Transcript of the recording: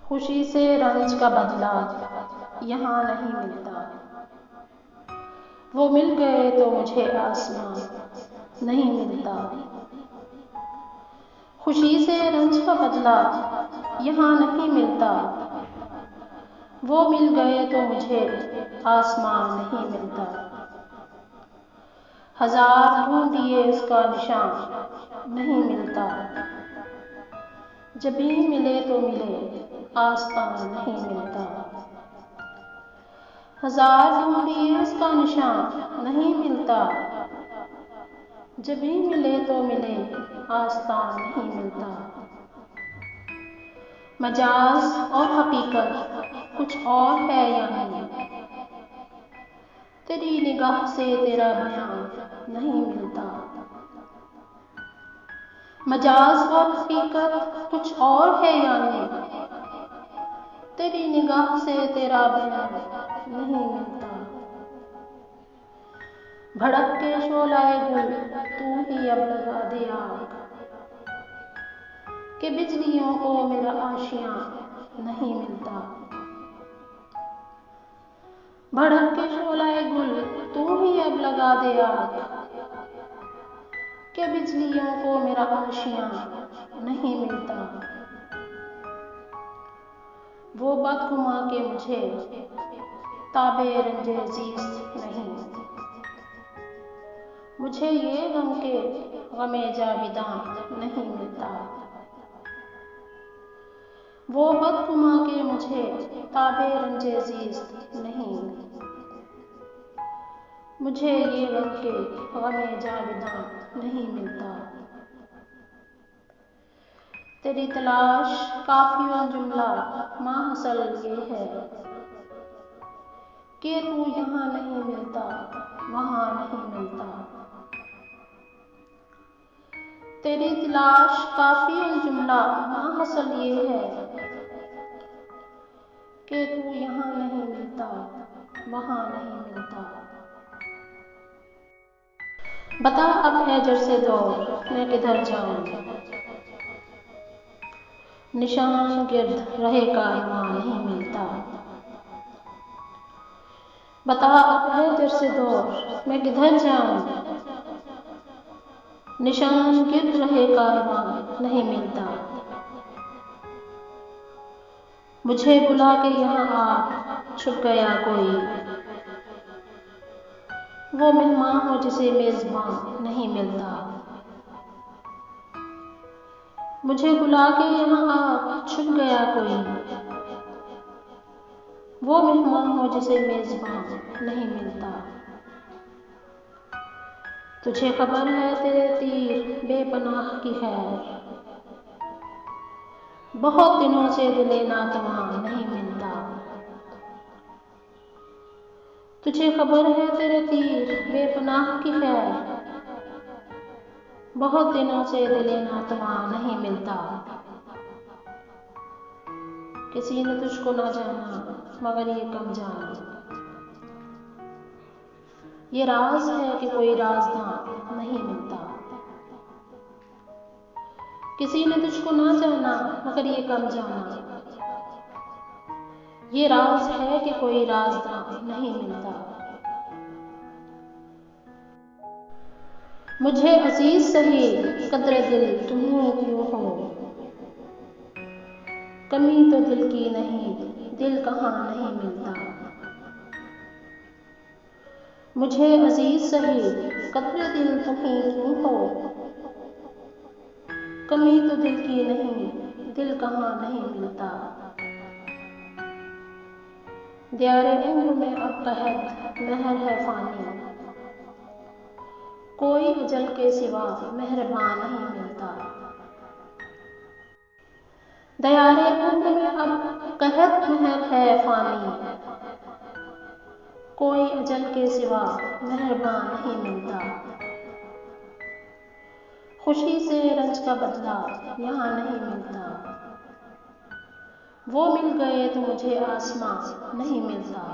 خوشی سے رنج کا بدلہ یہاں نہیں ملتا، وہ مل گئے تو مجھے آسمان نہیں ملتا۔ خوشی سے رنج کا بدلہ یہاں نہیں ملتا، وہ مل گئے تو مجھے آسمان نہیں ملتا۔ ہزار ڈھونڈیے اس کا نشان نہیں ملتا، جبھی ملے تو ملے آستان نہیں ملتا۔ ہزار ڈھونڈیے اس کا نشان نہیں ملتا، جبھی ملے تو ملے آستان نہیں ملتا۔ مجاز اور حقیقت کچھ اور ہے یا نہیں، تیری نگاہ سے تیرا بیان نہیں ملتا۔ مجاز اور حقیقت کچھ اور ہے یا نہیں، تیری نگاہ سے تیرا بیان نہیں ملتا۔ بھڑک کے شعلہ گل تو ہی اب لگا دے آگ، کہ بجلیوں کو میرا آشیاں نہیں ملتا۔ بھڑک کے شعلہ گل تو ہی اب لگا دے آگ، کہ بجلیوں کو میرا آشیاں نہیں ملتا۔ وہ بدگماں کہ مجھے تاب رنج زیست نہیں، مجھے یہ غم کہ غم جاویداں نہیں ملتا۔ وہ بدگماں کہ مجھے تاب رنج زیست نہیں، مجھے یہ غم کہ غم جاویداں نہیں ملتا۔ تیری تلاش کافی الجملہ ماحصل یہ ہے، کہ تو یہاں نہیں ملتا وہاں نہیں ملتا۔ تیری تلاش کافی الجملہ ماحصل یہ ہے، کہ تو یہاں نہیں ملتا وہاں نہیں ملتا۔ بتا اب ہے جرس دور میں کدھر جاؤں، نشان گرد رہے کارواں نہیں ملتا۔ بتا اب ہے جرس دور میں کدھر جاؤں، نشان گرد رہے کارواں نہیں ملتا۔ مجھے بلا کے یہاں آ چھپ گیا کوئی، وہ مہماں ہو جسے میزباں نہیں ملتا۔ مجھے بلا کے یہاں آ چھپ گیا کوئی، وہ مہماں ہو جسے میزباں نہیں ملتا۔ تجھے خبر ہے تیرے تیر بے پناہ کی خیر، بہت دنوں سے دل ناتواں نہیں ملتا۔ تجھے خبر ہے تیرے تیر بے پناہ کی خیر، بہت دنوں سے دل ناتواں نہیں ملتا۔ کسی نے تجھ کو نہ جانا مگر یہ کم جانا، یہ راز ہے کہ کوئی رازداں نہیں ملتا۔ کسی نے تجھ کو نہ جانا مگر یہ کم جانا، یہ راز ہے کہ کوئی رازداں نہیں ملتا۔ مجھے عزیز سہی قدر دل تمہیں کیوں ہو، کمی تو دل کی نہیں دل کہاں نہیں ملتا۔ مجھے عزیز سہی قدر دل تمہیں کیوں ہو، کمی تو دل کی نہیں دل کہاں نہیں ملتا۔ دیار عمر میں اب قحط مہر ہے فانی، کوئی اجل کے سوا مہرباں نہیں ملتا۔ دیار عمر میں اب قحط مہر ہے فانی، کوئی اجل کے سوا مہرباں نہیں ملتا۔ خوشی سے رنج کا بدلہ یہاں نہیں ملتا، وہ مل گئے تو مجھے آسمان نہیں ملتا۔